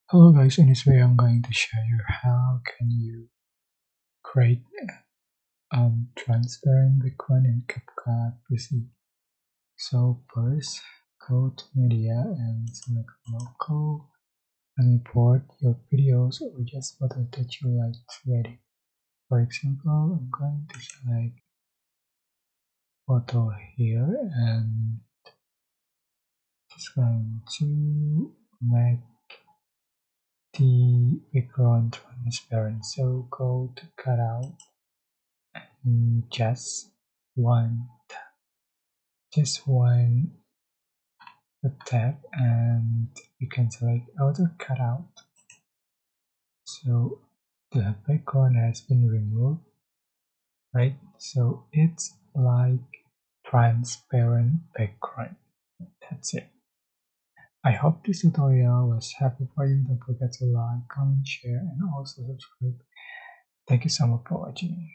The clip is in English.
Hello guys, in this video I'm going to show you how can you create transparent background in Capcut PC. So first, go to media and select local and import your videos or just photos that you like to edit. For example, I'm going to select photo here and just going to make the background transparent. So go to cutout just one just one tab and you can select auto cutout. So the background has been removed, right? So it's like transparent background. That's it. I hope this tutorial was helpful for you. Don't forget to like, comment, share, and also subscribe. Thank you so much for watching.